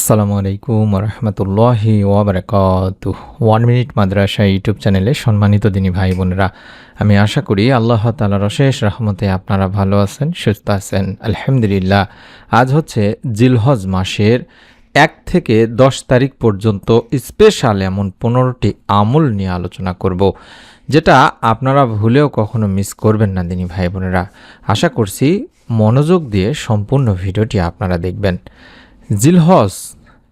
আসসালামু আলাইকুম রহমতুল্লাহি ওয়াবারাকাতুহ। 1 মিনিট মাদ্রাসা ইউটিউব চ্যানেলে সম্মানিত দিনী ভাই বোনেরা, আমি আশা করি আল্লাহ তাআলার অশেষ রহমতে আপনারা ভালো আছেন, সুস্থ আছেন। আলহামদুলিল্লাহ। আজ হচ্ছে জিলহজ মাসের 1 থেকে 10 তারিখ পর্যন্ত স্পেশাল এমন 15টি আমল নিয়ে আলোচনা করব, যেটা আপনারা ভুলেও কখনো মিস করবেন না দিনী ভাই বোনেরা। আশা করছি মনোযোগ দিয়ে সম্পূর্ণ ভিডিওটি আপনারা দেখবেন। জিলহজ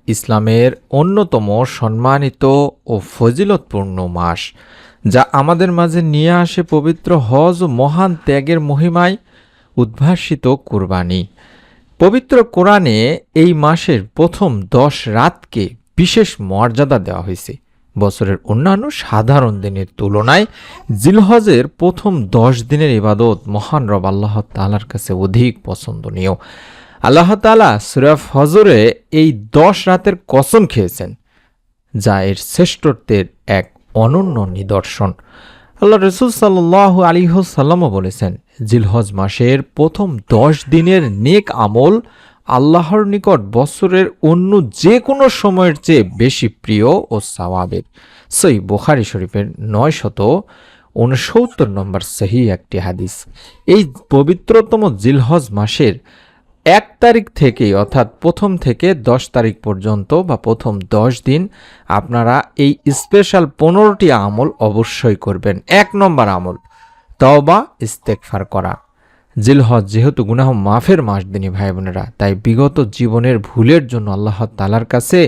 ইসলামের অন্যতম সম্মানিত ও ফজিলতপূর্ণ মাস, যা আমাদের মাঝে নিয়ে আসে পবিত্র হজ ও মহান ত্যাগের মহিমায় উদ্ভাসিত কুরবানি। পবিত্র কোরআনে এই মাসের প্রথম 10 রাতকে বিশেষ মর্যাদা দেওয়া হয়েছে। বছরের অন্যান্য সাধারণ দিনের তুলনায় জিলহজের প্রথম 10 দিনের ইবাদত মহান রব আল্লাহ তাআলার কাছে অধিক পছন্দনীয়। আল্লাহ তাআলা সূরা ফজরে এই 10 রাতের কসম খেয়েছেন, যা এর শ্রেষ্ঠত্বের এক অনন্য নিদর্শন। আল্লাহ রাসূল সাল্লাল্লাহু আলাইহি ওয়াসাল্লামও বলেছেন, জিলহজ মাসের প্রথম 10 দিনের নেক আমল আল্লাহর নিকট বছরের অন্য যে কোনো সময়ের চেয়ে বেশি প্রিয় ও সওয়াবের। সহিহ বুখারী শরীফের 969 নম্বর সহিহ একটি হাদিস। এই পবিত্রতম জিলহজ মাসের 1 তারিখ থেকে অর্থাৎ প্রথম থেকে 10 তারিখ পর্যন্ত বা প্রথম 10 দিন আপনারা এই স্পেশাল 15টি আমল অবশ্যই করবেন। 1 নম্বর আমল, তওবা ইস্তেগফার করা। জিলহজ যেহেতু গুনাহ মাফের মাস দিনী ভাই বোনেরা, তাই বিগত জীবনের ভুলের জন্য আল্লাহ তাআলার কাছে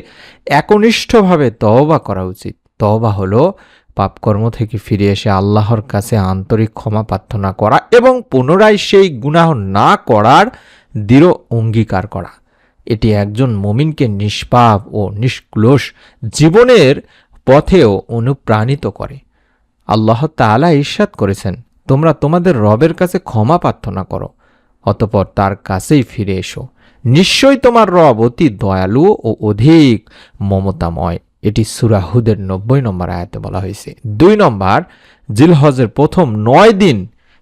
একনিষ্ঠভাবে তওবা করা উচিত। তওবা হলো পাপকর্ম থেকে ফিরে এসে আল্লাহর কাছে আন্তরিক ক্ষমা প্রার্থনা করা এবং পুনরায় সেই গুনাহ না করার দৃঢ় অঙ্গীকার করা। এটি একজন মুমিনকে নিষ্পাপ ও নিষ্কলুষ জীবনের পথেও অনুপ্রাণিত করে। আল্লাহ তাআলা ইরশাদ করেছেন, তোমরা তোমাদের রবের কাছে ক্ষমা প্রার্থনা করো, অতঃপর তার কাছেই ফিরে এসো। নিশ্চয়ই তোমার রব অতি দয়ালু ও অধিক মমতাময়। এটি সূরা হুদের 90 নম্বর আয়াতে বলা হয়েছে। 2 নম্বর, জিলহজের প্রথম 9 দিন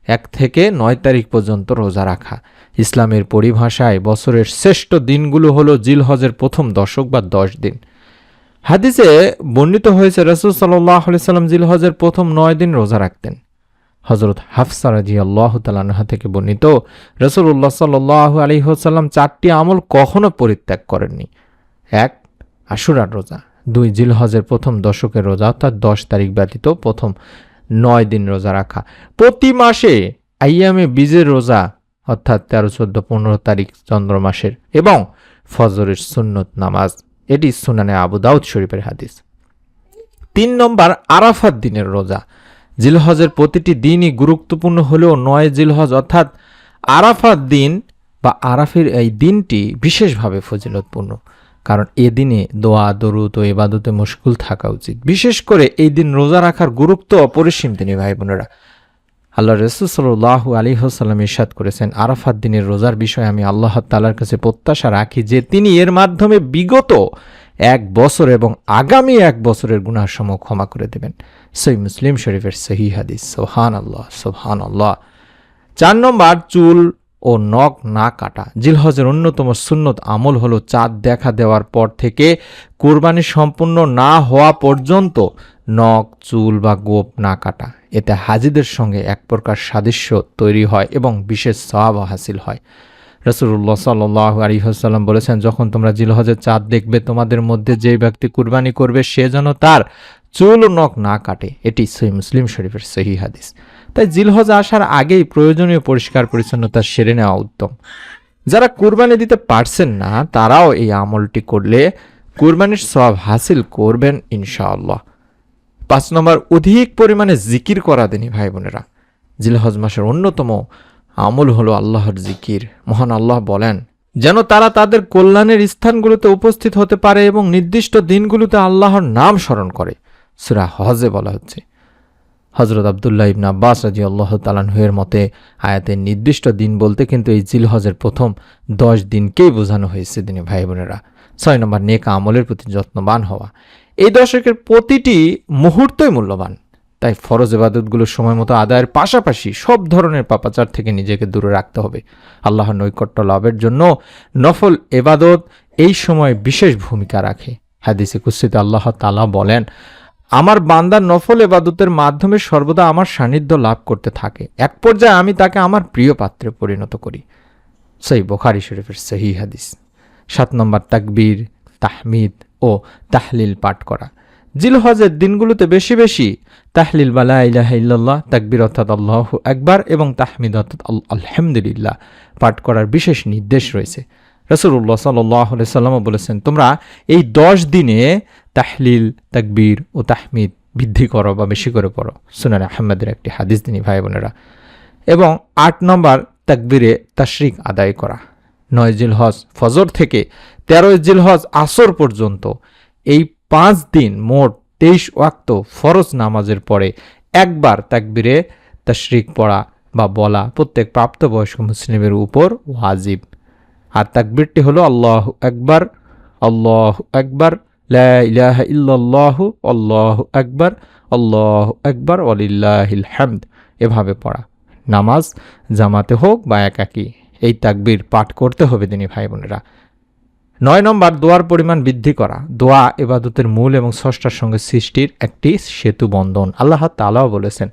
1 থেকে 9 তারিখ পর্যন্ত রোজা রাখা। ইসলামের পরিভাষায় বছরের শ্রেষ্ঠ দিনগুলো হলো জিলহজের প্রথম দশক বা 10 দিন। হাদিসে বর্ণিত হয়েছে, রাসূল সাল্লাল্লাহু আলাইহি সাল্লাম জিলহজের প্রথম 9 দিন রোজা রাখতেন। হযরত হাফসা রাদিয়াল্লাহু তাআলা আনহা থেকে বর্ণিত, রাসূলুল্লাহ সাল্লাল্লাহু আলাইহি ওয়াসাল্লাম 4টি আমল কখনো পরিত্যাগ করেননি। 1. আশুরার রোজা। 2. জিলহজের প্রথম দশকের রোজা অর্থাৎ 10 তারিখ ব্যতীত প্রথম 9 দিন রোজা রাখা। প্রতি মাসে আইয়ামে বীজের রোজা অর্থাৎ 13, 14, 15 তারিখ চন্দ্র মাসের, এবং ফজরের সুন্নত নামাজ। এটি সুনানে আবু দাউদ শরীফের হাদিস। 3 নম্বর, আরাফাত দিনের রোজা। জিলহজের প্রতিটি দিনই গুরুত্বপূর্ণ হলেও 9 জিলহজ অর্থাৎ আরাফাত দিন বা আরাফের এই দিনটি বিশেষভাবে ফজিলতপূর্ণ, কারণ এ দিনে দোয়া, দরুদ ও ইবাদতে মশগুল থাকা উচিত। বিশেষ করে এই দিন রোজা রাখার গুরুত্ব অপরিসীম দিনী ভাই বোনেরা। আল্লাহ রাসূল সাল্লাল্লাহু আলাইহি ওয়াসাল্লাম ইরশাদ করেছেন, আরাফাত দিনের রোজার বিষয়ে আমি আল্লাহ তাআলার কাছে প্রত্যাশা রাখি যে তিনি এর মাধ্যমে বিগত 1 বছর এবং আগামী 1 বছরের গুনাহসমূহ ক্ষমা করে দেবেন। সহিহ মুসলিম শরীফের সহিহ হাদিস। সুবহানাল্লাহ, সুবহানাল্লাহ। 4 নম্বর, চুল ও নখ না কাটা। জিলহজের অন্যতম সুন্নত আমল হলো চাঁদ দেখা দেওয়ার পর থেকে কুরবানি সম্পূর্ণ না হওয়া পর্যন্ত নখ, চুল বা গোঁফ না কাটা। এতে হাজিদের সঙ্গে এক প্রকার সাদৃশ্য তৈরি হয় এবং বিশেষ সওয়াব হাসিল হয়। রাসূলুল্লাহ সাল্লাল্লাহু আলাইহি ওয়াসাল্লাম বলেছেন, যখন তোমরা জিলহজের চাঁদ দেখবে, তোমাদের মধ্যে যে ব্যক্তি কুরবানি করবে সে যেন তার চুল ও নখ না কাটে। এটি সহিহ মুসলিম শরীফের সহিহ হাদিস। তাই জিলহজ আসার আগেই প্রয়োজনীয় পরিষ্কার পরিচ্ছন্নতা সেরে নেওয়া উত্তম। যারা কুরবানি দিতে পারছেন না, তারাও এই আমলটি করলে কুরবানির সওয়াব হাসিল করবেন ইনশাআল্লাহ। 5 নম্বর, অধিক পরিমাণে জিকির করা দিনী ভাই বোনেরা। জিলহজ মাসের অন্যতম আমল হলো আল্লাহর জিকির। মহান আল্লাহ বলেন, যেন তারা তাদের কল্যাণের স্থানগুলোতে উপস্থিত হতে পারে এবং নির্দিষ্ট দিনগুলোতে আল্লাহর নাম স্মরণ করে। সূরা হজে বলা হচ্ছে। হযরত আব্দুল্লাহ ইবনে আব্বাস রাদিয়াল্লাহু তাআলা এর মতে আয়াতের নির্দিষ্ট দিন বলতে কিন্তু এই জিলহজের প্রথম 10 দিনকেই বোঝানো হয়েছে দিনী ভাই বোনেরা। 6 নম্বর, নেক আমলের প্রতি যত্নবান হওয়া। এই দশকের প্রতিটি মুহূর্তই মূল্যবান, তাই ফরজ ইবাদতগুলো সময় মতো আদায়ের পাশাপাশি সব ধরনের পাপাচার থেকে নিজেকে দূরে রাখতে হবে। আল্লাহর নৈকট্য লাভের জন্য নফল ইবাদত এই সময় বিশেষ ভূমিকা রাখে। হাদিসে কুদসিতে আল্লাহ তাআলা বলেন, আমার বান্দার নফল ইবাদতের মাধ্যমে সর্বদা আমার সান্নিধ্য লাভ করতে থাকে, এক পর্যায়ে আমি তাকে আমার প্রিয় পাত্রে পরিণত করি। সহিহ বুখারী শরীফের সহিহ হাদিস। 7 নম্বর তাকবীর, তাহমিদ ও তাহলিল পাঠ করা। জিলহজের দিনগুলোতে বেশি বেশি তাহলিল বা লা ইলাহা ইল্লাল্লাহ, তাকবীর অর্থাৎ আল্লাহু আকবার এবং তাহমিদ অর্থাৎ আলহামদুলিল্লাহ পাঠ করার বিশেষ নির্দেশ রয়েছে। রাসূলুল্লাহ সাল্লাল্লাহু আলাইহি সাল্লাম বলেছেন, তোমরা এই 10 দিনে তাহলিল, তাকবীর ও তাহমিদ বৃদ্ধি করো বা বেশি করে পড়ো। সুনানে আহমদের একটি হাদিস দিনী ভাই বোনেরা। এবং 8 নম্বর তাকবীরে তাশরিক আদায় করা। 9 জিলহজ ফজর থেকে 13 জিলহজ আসর পর্যন্ত এই 5 দিন মোট 23 ওয়াক্ত ফরজ নামাজের পরে একবার তাকবীরে তাশরিক পড়া বা বলা প্রত্যেক প্রাপ্তবয়স্ক মুসলিমের উপর ওয়াজিব। আর তাকবীরটি হলো আল্লাহু আকবার, আল্লাহু আকবার, লা ইলাহা ইল্লাল্লাহু, আল্লাহু আকবার, আল্লাহু আকবার, ওয়ালিল্লাহিল হামদ, এভাবে পড়া। নামাজ জামাতে হোক বা একাকী, এই তাকবীর পাঠ করতে হবে দিনী ভাই বোনেরা। 9 নম্বর দোয়ার পরিমাণ বৃদ্ধি করা। দোয়া ইবাদতের মূল এবং স্রষ্টার সঙ্গে সৃষ্টির একটি সেতু বন্ধন। আল্লাহ তাআলাও বলেছেন,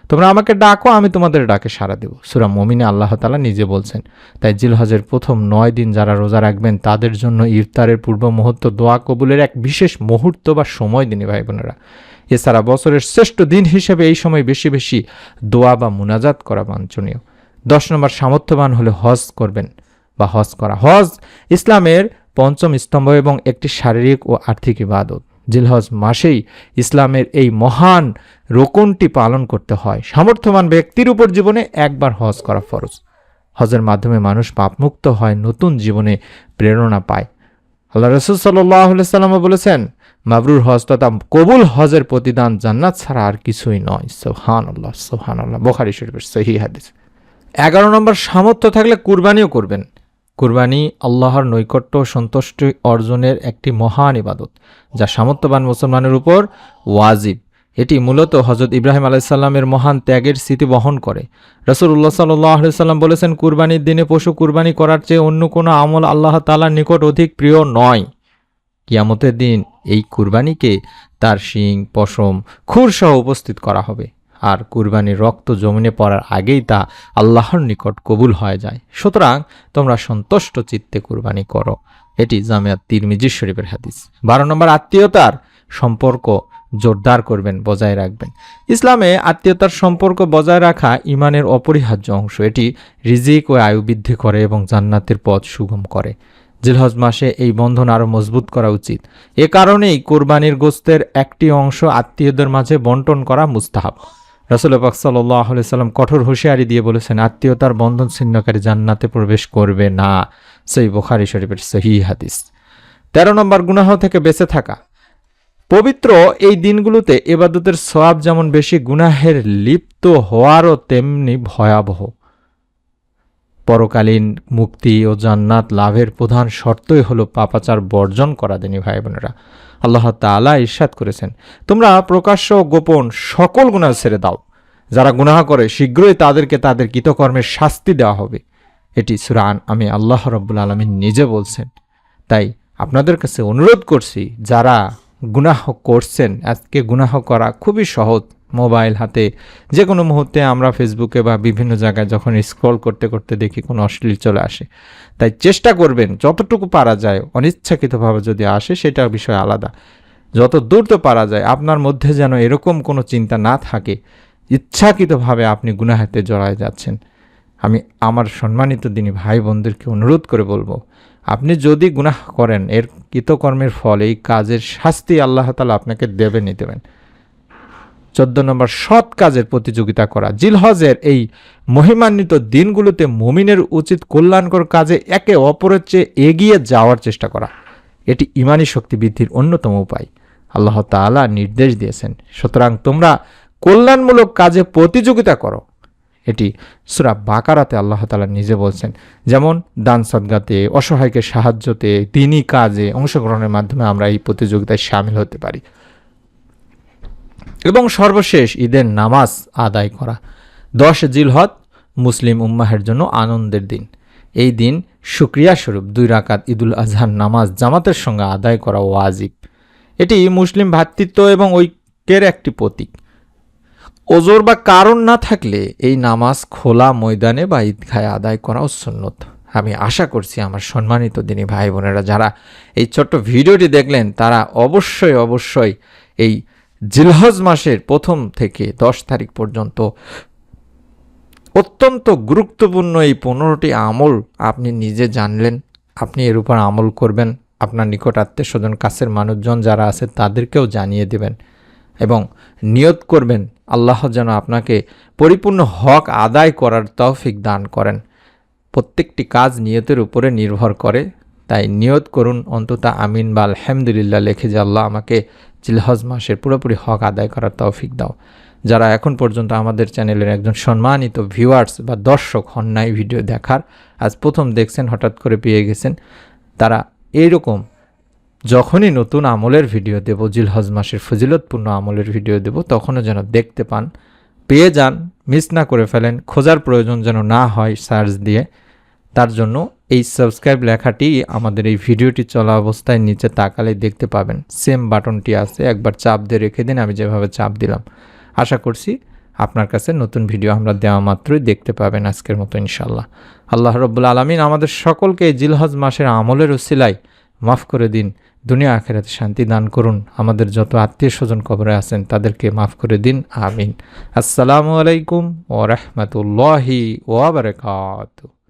তোমরা আমাকে ডাকো, আমি তোমাদের ডাকে সাড়া দেব। সূরা মুমিনে আল্লাহ তাআলা নিজে বলছেন। তাই জিলহজের প্রথম 9 দিন যারা রোজা রাখবেন তাদের জন্য ইফতারের পূর্ব মুহূর্ত দোয়া কবুলের এক বিশেষ মুহূর্ত বা সময় দিনী ভাই বোনেরা। এছাড়া বছরের শ্রেষ্ঠ দিন হিসেবে এই সময় বেশি বেশি দোয়া বা মুনাজাত করা বাঞ্ছনীয়। 10 নম্বর সামর্থ্যবান হলে হজ করবেন বা হজ করা। হজ ইসলামের পঞ্চম স্তম্ভ এবং একটি শারীরিক ও আর্থিক ইবাদত। জিলহজ মাসেই ইসলামের এই মহান রোকনটি পালন করতে হয়। সামর্থ্যবান ব্যক্তির উপর জীবনে একবার হজ করা ফরজ। হজের মাধ্যমে মানুষ পাপমুক্ত হয়, নতুন জীবনে প্রেরণা পায়। আল্লাহ রাসূল সাল্লাল্লাহু আলাইহি সাল্লাম বলেছেন, মাবরুর হজ তথা কবুল হজের প্রতিদান জান্নাত ছাড়া আর কিছুই নয়। সুবহানাল্লাহ, সুবহানাল্লাহ। বুখারী শরীফের সহিহ হাদিস। 11 নম্বর সামর্থ্য থাকলে কুরবানিও করবেন। কুরবানি আল্লাহর নৈকট্য সন্তুষ্টি অর্জনের একটি মহান ইবাদত, যা সামর্থ্যবান মুসলমানের উপর ওয়াজিব। এটি মূলত হযরত ইব্রাহিম আলাইহিস সালামের মহান ত্যাগের স্মৃতি বহন করে। রাসূলুল্লাহ সাল্লাল্লাহু আলাইহি সাল্লাম বলেছেন, কুরবানির দিনে পশু কুরবানি করার চেয়ে অন্য কোনো আমল আল্লাহ তাআলার নিকট অধিক প্রিয় নয়। কিয়ামতের দিন এই কুরবানিকে তার শিং, পশম, খুর সহ উপস্থিত করা হবে। আর কুরবানির রক্ত জমিনে পড়ার আগেই তা আল্লাহর নিকট কবুল হয়ে যায়। সুতরাং তোমরা সন্তুষ্ট চিত্তে কুরবানি করো। এটি জামিয়া তিরমিজি শরীফের হাদিস। 12 নম্বর আত্মীয়তার সম্পর্ক জোরদার করবেন, বজায় রাখবেন। ইসলামে আত্মীয়তার সম্পর্ক বজায় রাখা ঈমানের অপরিহার্য অংশ। এটি রিজিক ও আয়ু বৃদ্ধি করে এবং জান্নাতের পথ সুগম করে। জিলহজ মাসে এই বন্ধন আরও মজবুত করা উচিত। এ কারণেই কোরবানির গোশতের একটি অংশ আত্মীয়দের মাঝে বন্টন করা মুস্তাহাব। রাসূল পাক সাল্লাল্লাহু আলাইহি সাল্লাম কঠোর হুঁশিয়ারি দিয়ে বলেছেন, আত্মীয়তার বন্ধন ছিন্নকারী জান্নাতে প্রবেশ করবে না। সহিহ বুখারী শরীফের সহিহ হাদিস। 13 নম্বর গুনাহ থেকে বেঁচে থাকা। পবিত্র এই দিনগুলোতে ইবাদতের সওয়াব যেমন বেশি, গুনাহের লিপ্ত হওয়ারও তেমনি ভয়াবহ। পরকালীন মুক্তি ও জান্নাত লাভের প্রধান শর্তই হলো পাপাচার বর্জন করা দিনী ভাই বোনেরা। আল্লাহ তাআলা ইরশাদ করেছেন, তোমরা প্রকাশ্য ও গোপন সকল গুনাহ ছেড়ে দাও। যারা গুনাহ করে শীঘ্রই তাদেরকে তাদের কৃতকর্মের শাস্তি দেওয়া হবে। এটি সূরা আমি আল্লাহ রাব্বুল আলামিন নিজে বলছেন। তাই আপনাদের কাছে অনুরোধ করছি, যারা গুনাহ করছেন, আজকে গুনাহ করা খুবই সহজ। মোবাইল হাতে যে কোনো মুহূর্তে আমরা ফেসবুকে বা বিভিন্ন জায়গায় যখন স্ক্রল করতে করতে দেখি কোনো অশ্লীল চলে আসে। তাই চেষ্টা করবেন যতটুকু পারা যায়, অনিচ্ছাকৃতভাবে যদি আসে সেটার বিষয় আলাদা, যত দূর তো পারা যায় আপনার মধ্যে যেন এরকম কোনো চিন্তা না থাকে ইচ্ছাকৃতভাবে আপনি গুনাহেতে জড়ায় যাচ্ছেন। আমি আমার সম্মানিত দিনী ভাই বোনদেরকে অনুরোধ করে বলবো, আপনি যদি গুনাহ করেন, এর কৃতকর্মের ফল, এই কাজের শাস্তি আল্লাহ তাআলা আপনাকে দেবেনই দেবেন। 14 নম্বর সৎ কাজের প্রতিযোগিতা করা। জিলহজের এই মহিমান্বিত দিনগুলোতে মুমিনের উচিত কল্যাণকর কাজে একে অপরের চেয়ে এগিয়ে যাওয়ার চেষ্টা করা। এটি ঈমানি শক্তি বৃদ্ধির অন্যতম উপায়। আল্লাহ তাআলা নির্দেশ দিয়েছেন, সুতরাং তোমরা কল্যাণমূলক কাজে প্রতিযোগিতা করো। এটি সূরা বাকারাতে আল্লাহ তাআলা নিজে বলছেন। যেমন দান সদকাতে, অসহায়কে সাহায্যতে, দ্বীনি কাজে অংশগ্রহণের মাধ্যমে আমরা এই প্রতিযোগিতায় শামিল হতে পারি। এবং সর্বশেষ ঈদের নামাজ আদায় করা। 10 জিলহজ মুসলিম উম্মাহের জন্য আনন্দের দিন। এই দিন শুকরিয়া স্বরূপ 2 রাকাত ঈদুল আজহার নামাজ জামাতের সঙ্গে আদায় করা ওয়াজিব। এটি মুসলিম ভ্রাতৃত্ব এবং ঐক্যের একটি প্রতীক। ওজোর বা কারণ না থাকলে এই নামাজ খোলা ময়দানে বা ঈদগাহে আদায় করাও সুন্নত। আমি আশা করছি আমার সম্মানিত দিনী ভাই বোনেরা যারা এই ছোট্ট ভিডিওটি দেখলেন তারা অবশ্যই এই জিলহজ মাসের 1 থেকে 10 তারিখ পর্যন্ত অত্যন্ত গুরুত্বপূর্ণ এই 15টি আমল আপনি নিজে জানলেন, আপনি এর উপর আমল করবেন, আপনার নিকট আত্মীয় স্বজন কাছের মানুষজন যারা আছে তাদেরকেও জানিয়ে দেবেন এবং নিয়ত করবেন আল্লাহ যেন আপনাকে পরিপূর্ণ হক আদায় করার তৌফিক দান করেন। প্রত্যেকটি কাজ নিয়তের উপরে নির্ভর করে, তাই নিয়ত করুন অন্তত আমিন বা আলহামদুলিল্লাহ লিখে যে আল্লাহ আমাকে জিলহজ মাসের পুরোপুরি হক আদায় করার তৌফিক দাও। যারা এখন পর্যন্ত আমাদের চ্যানেলের একজন সম্মানিত ভিউয়ার্স বা দর্শক হন নাই ভিডিও দেখার, আজ প্রথম দেখছেন, হঠাৎ করে পেয়ে গেছেন, তারা এইরকম যখনই নতুন আমলের ভিডিও দেব, জিলহজ মাসের ফজিলতপূর্ণ আমলের ভিডিও দেব, তখনও যেন দেখতে পান, পেয়ে যান, মিস না করে ফেলেন, খোঁজার প্রয়োজন যেন না হয় সার্চ দিয়ে। তার জন্য এই সাবস্ক্রাইব লেখাটি আমাদের এই ভিডিওটি চলা অবস্থায় নিচে তাকালে দেখতে পাবেন, সেম বাটনটি আছে, একবার চাপ দিয়ে রেখে দিন, আমি যেভাবে চাপ দিলাম। আশা করছি আপনার কাছে নতুন ভিডিও আমরা দেওয়া মাত্রই দেখতে পাবেন আজকের মতো ইনশাল্লাহ। আল্লাহ রব্বুল আলামিন আমাদের সকলকে এই জিলহজ মাসের আমলের উসিলায় মাফ করে দিন, দুনিয়া আখিরাতে শান্তি দান করুন, আমাদের যত আত্মীয় স্বজন কবরে আছেন তাদেরকে মাফ করে দিন, আমিন। আসসালামু আলাইকুম ওয়া রাহমাতুল্লাহি ওয়া বারাকাতুহু।